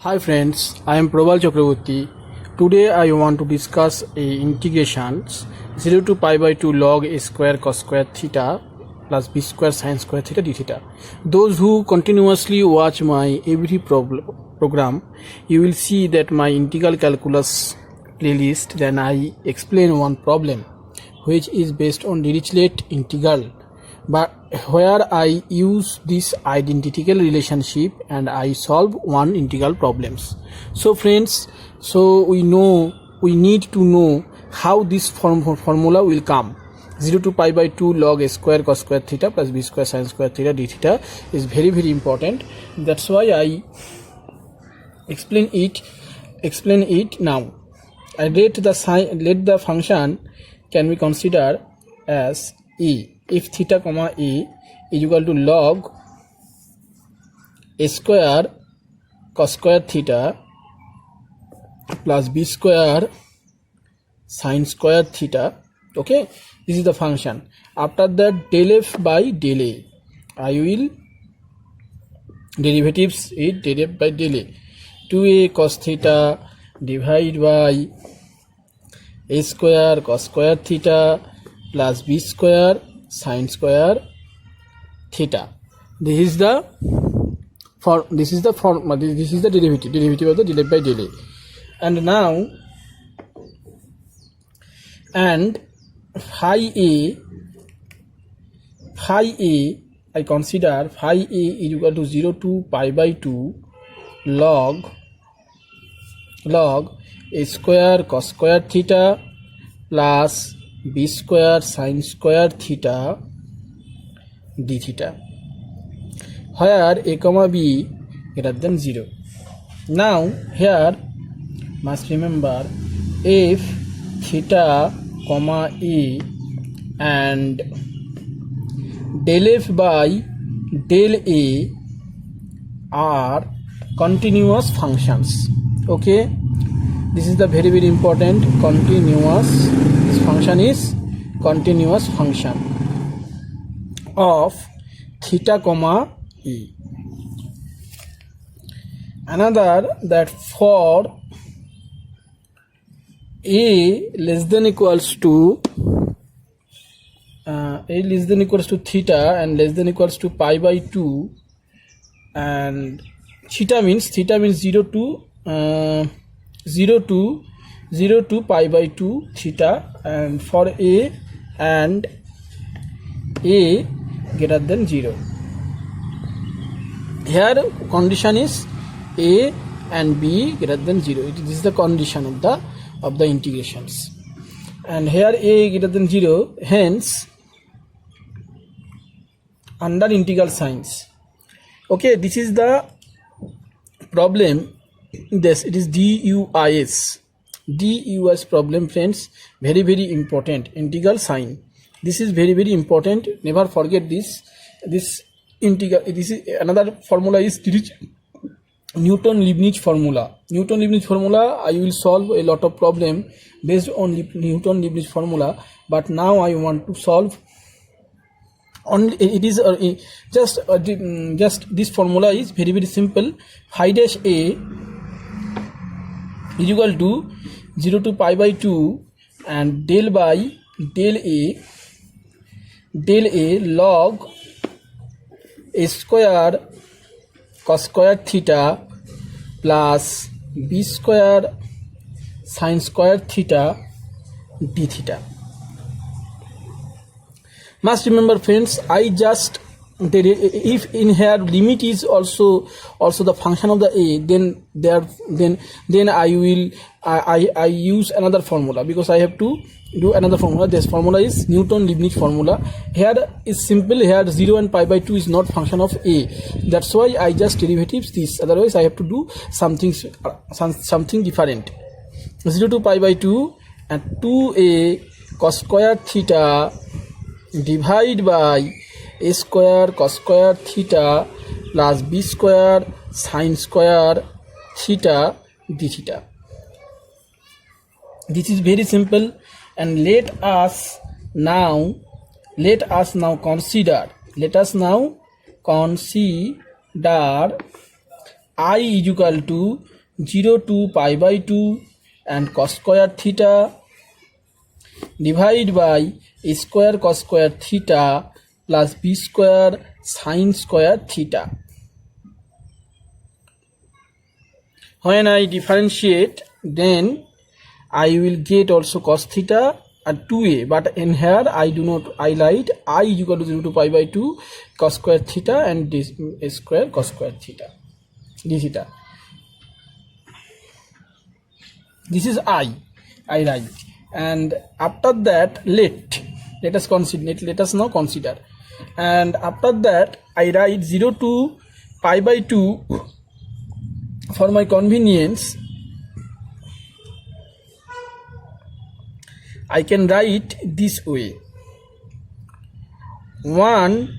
Hi friends, I am Probal Chakraborty. Today I want to discuss integrations 0 to pi by 2 log a square cos square theta plus b square sin square theta d theta. Those who continuously watch my every program, you will see that my integral calculus playlist, then I explain one problem which is based on Dirichlet integral, but where I use this identical relationship and I solve one integral problems. So friends, we need to know how this formula will come. 0 to pi by 2 log a square cos square theta plus b square sin square theta d theta is very important. That's why I explain it now. I let the function can be considered as e. If theta comma e is equal to log a square cos square theta plus b square sin square theta, okay, this is the function. After that, del f by del a, I will derivatives it del f by del a, 2a cos theta divided by a square cos square theta plus b square sin square theta. This is the derivative of the del f by del a. And now, and phi a, I consider phi a is equal to 0 to pi by 2 log a square cos square theta plus b square sin square theta d theta, where a comma b greater than 0. Now here must remember, if theta comma a and del f by del a are continuous functions, okay, this is the very important continuous. This function is continuous function of theta comma e. Another, that for a less than equals to theta and less than equals to pi by 2, and theta means 0 to pi by 2 theta, and for a and a greater than 0. Here condition is a and b greater than 0. This is the condition of the integrations, and here a greater than 0, hence under integral signs, okay, this is the problem. This it is DUIS problem, friends, very important. Integral sign, this is very important, never forget this integral. This is another formula is Newton-Leibniz formula. I will solve a lot of problem based on Newton-Leibniz formula, but now I want to solve only, it is just this formula is very simple. Phi dash a is equal to 0 to pi by 2 and del by del a log a square cos square theta plus b square sin square theta d theta. Must remember, friends, I just if in here limit is also the function of the a, then I use another formula, because I have to do another formula. This formula is Newton-Leibniz formula. Here is simple. Here 0 and pi by 2 is not function of a. That's why I just derivatives this. Otherwise, I have to do something different. 0 to pi by 2 and 2a cos square theta divided by a square cos square theta plus b square sin square theta d theta. This is very simple, and let us now consider I is equal to 0 to pi by 2 and cos square theta divide by a square cos square theta plus b square sin square theta. When I differentiate, then I will get also cos theta at 2a, but in here I do not highlight. I is equal to 0 to pi by 2 cos square theta and this square cos square theta d theta. This is I write, and after that let us consider, let us now consider, and after that I write 0 to pi by 2 for my convenience. I can write this way: 1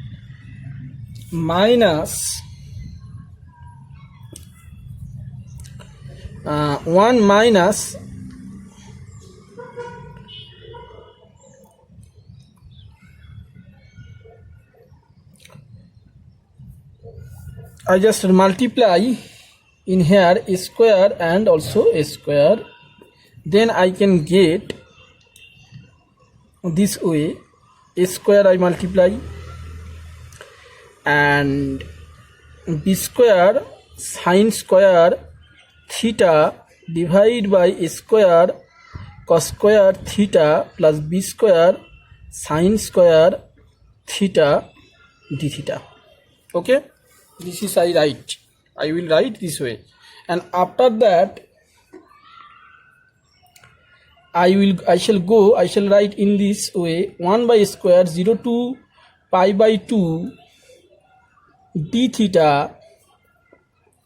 minus 1 minus I just multiply in here a square and also a square, then I can get this way: a square I multiply and b square sin square theta divide by a square cos square theta plus b square sin square theta d theta. Okay, this is I will write this way, and after that I shall write in this way: 1 by square 0 to pi by 2 d theta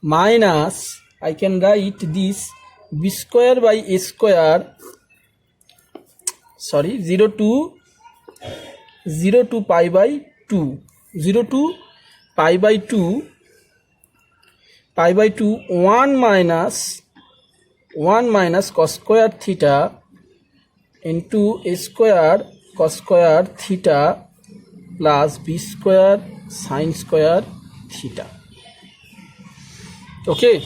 minus, I can write this b square by a square, 0 to pi by 2, 0 to pi by 2 1 minus cos square theta into a square cos square theta plus b square sin square theta. Okay,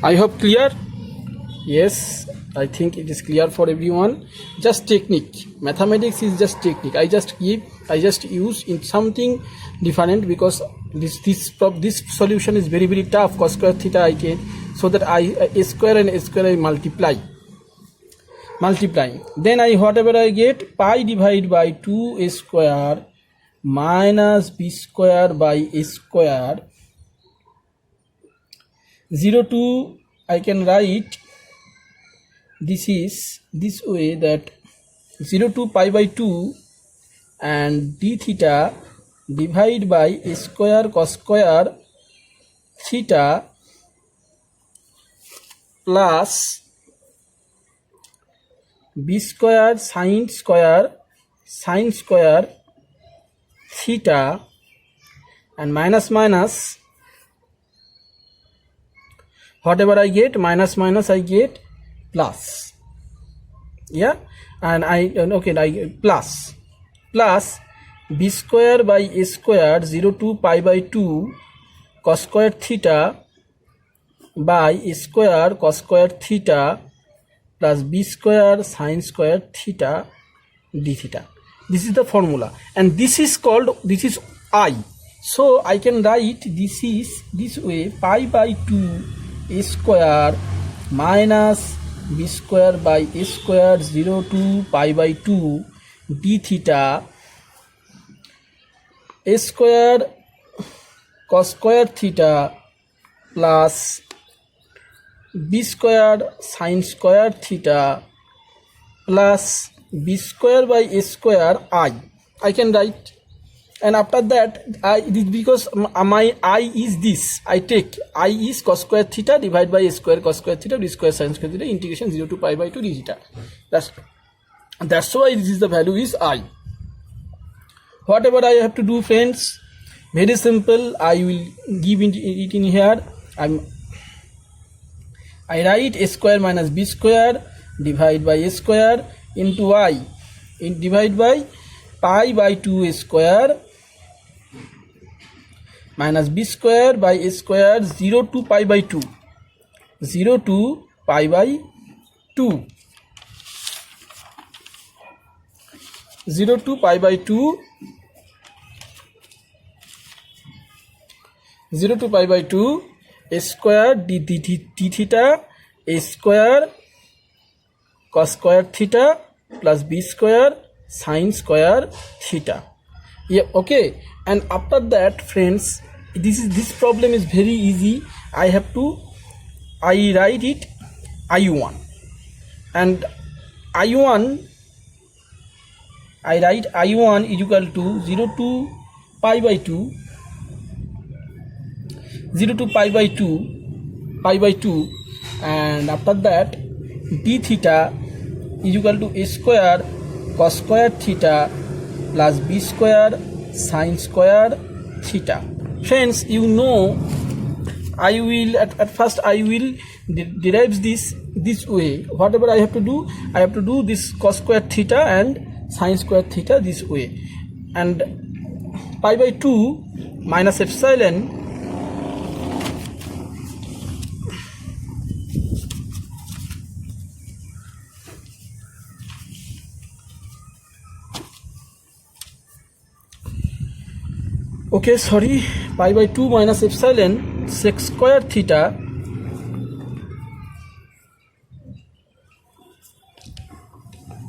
I hope clear. Yes, I think it is clear for everyone. Just technique, mathematics is just technique. I just use in something different, because this solution is very tough. Cos square theta I get, so that a square and a square I multiplying, then whatever I get, pi divided by 2a square minus b square by a square, 0 to, I can write this is this way, that 0 to pi by 2 and d theta divide by a square cos square theta plus b square sin square theta, and minus whatever I get, minus I get plus, yeah, and plus b square by a square 0 to pi by 2 cos square theta by a square cos square theta plus b square sin square theta d theta. This is the formula, and this is I. So I can write this is this way: pi by 2 a square minus b square by a square 0 to pi by 2 d theta, a square cos square theta plus b square sin square theta plus b square by a square I can write. And after that, because my I is this, I take I is cos square theta divided by a square cos square theta d square sin square theta integration 0 to pi by 2 d theta. That's why this is the value is I. Whatever I have to do, friends, very simple. I will give it in here. I write a square minus b square divided by a square into I divide by pi by 2 a square minus b square by a square 0 to pi by 2, 0 to pi by 2, 0 to pi by 2, 0 to pi by 2, a square d theta, a square cos square theta plus b square sin square theta. Yeah, okay. And after that, friends, this problem is very easy. I write it I1, and I1 I write I1 is equal to 0 to pi by 2, 0 to pi by 2, and after that d theta is equal to a square cos square theta plus b square sin square theta. Friends, you know, I will at first I will derive this way. Whatever I have to do this cos square theta and sin square theta this way, and pi by 2 minus epsilon pi by 2 minus epsilon sec square theta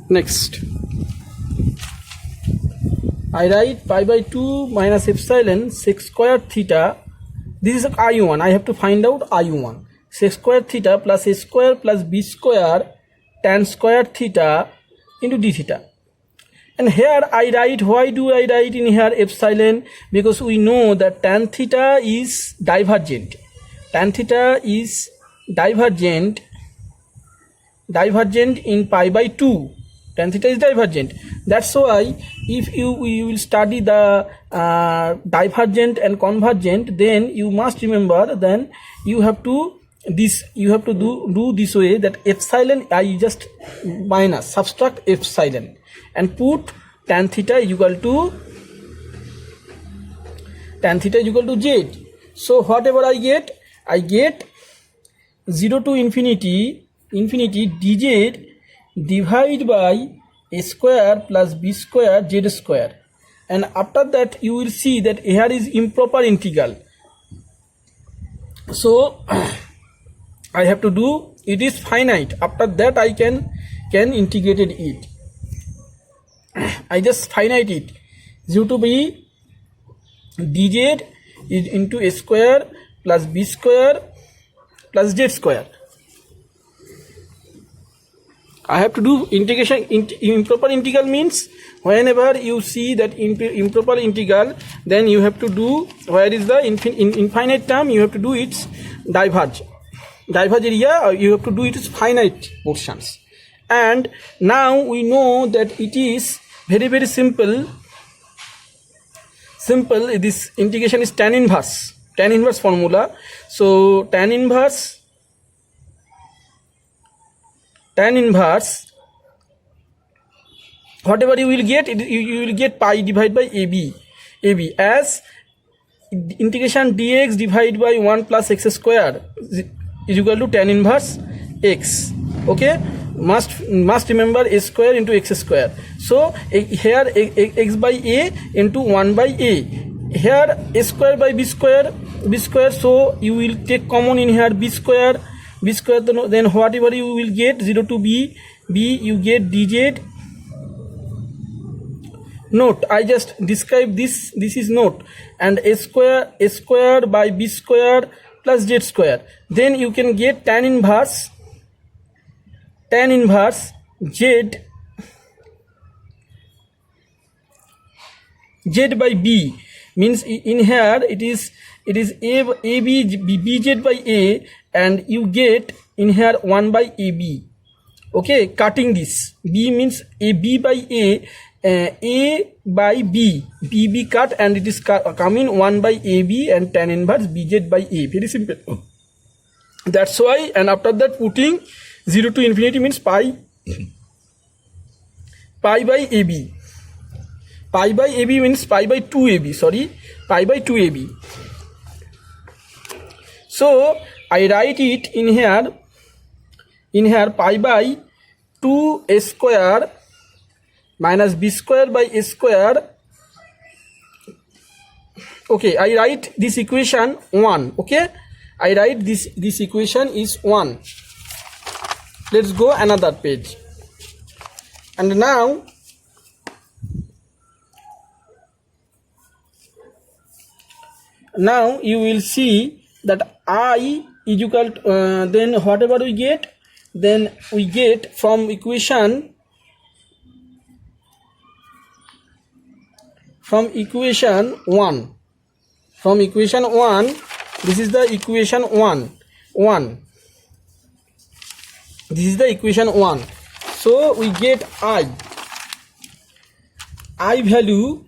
next. I write pi by 2 minus epsilon sec square theta. This is I1. I have to find out I1. Sec square theta plus a square plus b square tan square theta into d theta. And here I write, why do I write in here epsilon? Because we know that tan theta is divergent. Tan theta is divergent in pi by 2. Tan theta is divergent. That's why if you will study the divergent and convergent, then you must remember, then you have to do this way, that epsilon I just minus subtract epsilon and put tan theta equal to z. So whatever I get 0 to infinity dz divided by a square plus b square z square. And after that you will see that here is improper integral. So I have to do, it is finite. After that I can integrate it. I just finite it. 0 to b dz is into a square plus b square plus z square. I have to do integration. Improper integral means whenever you see that improper integral, then you have to do, where is the infinite term, you have to do its diverge area, or you have to do its finite portions. And now we know that it is very, very simple. This integration is tan inverse formula. So tan inverse, whatever you will get, you will get pi divided by AB as integration dx divided by 1 plus x square is equal to tan inverse x. Okay, must remember a square into x square. So here x by a into 1 by a. Here a square by b square. So you will take common in here b square. Then whatever you will get 0 to b you get dz. Note, I just describe this is note, and a square by b square plus z square. Then you can get tan inverse z by b, means in here it is bz by a, and you get in here 1 by ab. Okay, cutting this, b means a b by a by b cut, and it is coming 1 by ab and tan inverse bz by a. Very simple. That's why. And after that, putting 0 to infinity means pi by ab means pi by 2ab. Pi by 2ab. So I write it in here pi by 2 a square minus b square by a square. Okay, I write this equation 1. Okay, I write this equation is 1. Let's go another page. And now you will see that I is equal to, then whatever we get, then we get from equation 1. From equation 1, this is the equation 1. This is the equation 1. So we get I value.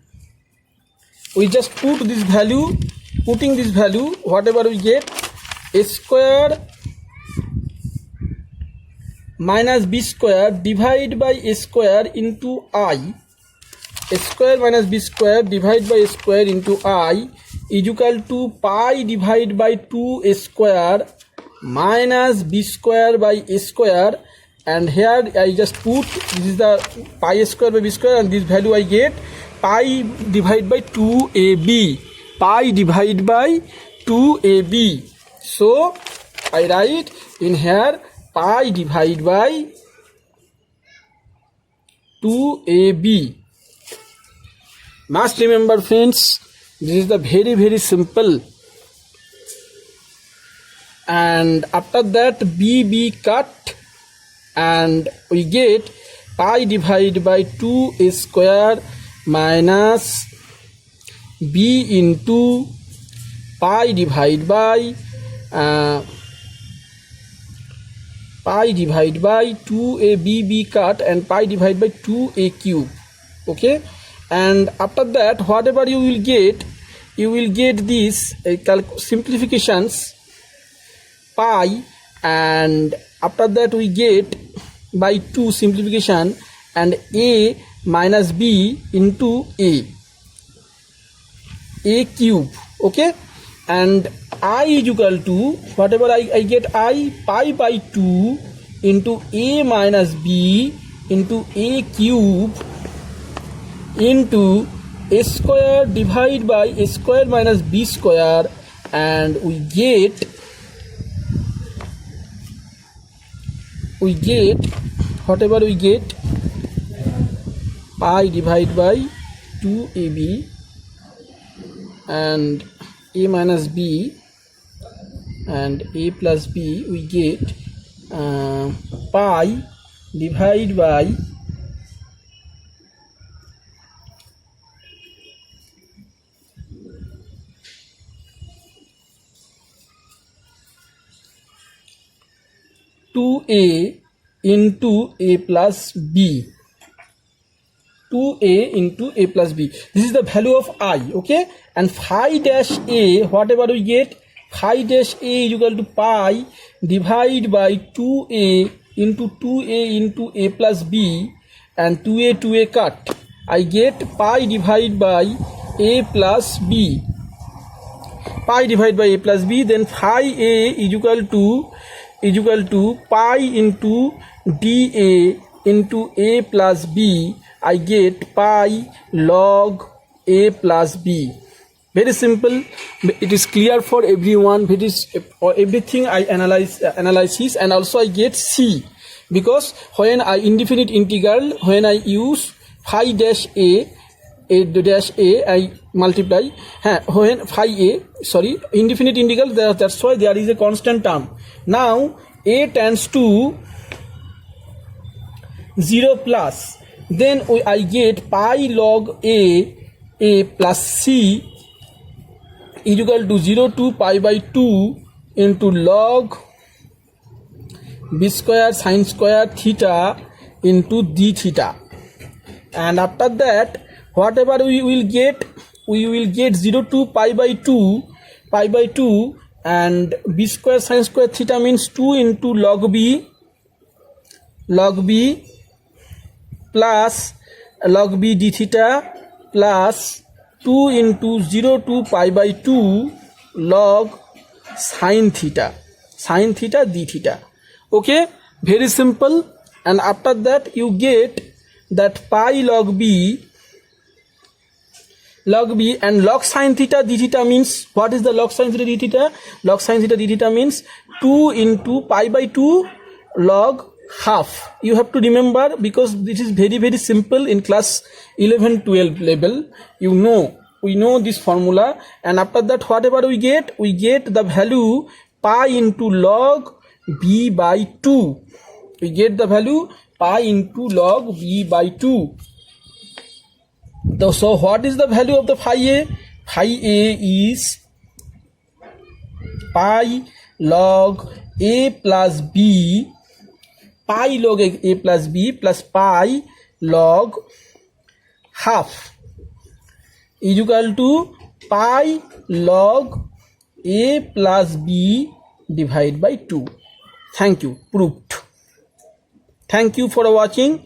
We just put this value. Putting this value, whatever we get, a square minus b square divided by a square into I. A square minus b square divided by a square into I is equal to pi divided by 2 a square minus b square by a square. And here I just put, this is the pi square by b square, and this value I get pi divided by 2ab. Pi divided by 2ab. So I write in here pi divided by 2ab. Must remember, friends, this is the very simple. And after that b cut, and we get pi divided by 2 a square minus b into pi divided by 2ab cut, and pi divided by 2a cube. Okay, and after that whatever you will get this simplifications pi, and after that we get by 2 simplification and a minus b into a cube. Okay, and I is equal to whatever I get, I pi by 2 into a minus b into a cube into a square divided by a square minus b square, and we get whatever we get, pi divided by 2ab and a minus b and a plus b, we get pi divided by 2a into a plus b. 2a into a plus b. This is the value of I. Okay, and phi dash a, whatever we get, phi dash a is equal to pi divided by 2a into a plus b, and 2a cut. I get pi divided by a plus b. Pi divided by a plus b, then phi a is equal to pi into dA into a plus b. I get pi log a plus b. Very simple. It is clear for everyone. Everything I analysis, and also I get c, because when I indefinite integral, when I use phi dash a dash a, I multiply. When phi a, sorry, indefinite integral, that's why there is a constant term. Now a tends to 0 plus, then I get pi log a plus c is equal to 0 to pi by 2 into log b square sin square theta into d theta. And after that whatever we will get 0 to pi by 2, and b square sin square theta means 2 into log b plus log b d theta plus 2 into 0 to pi by 2 log sin theta d theta. Okay, very simple. And after that you get that pi log b and log sin theta d theta means, what is the log sin theta d theta? Log sin theta d theta means 2 into pi by 2 log half. You have to remember, because this is very, very simple in class 11, 12 level. We know this formula, and after that whatever we get the value pi into log b by 2. We get the value pi into log b by 2. So what is the value of the phi a? Phi a is pi log a plus b, pi log a plus b plus pi log half is equal to pi log a plus b divided by 2. Thank you. Proved. Thank you for watching.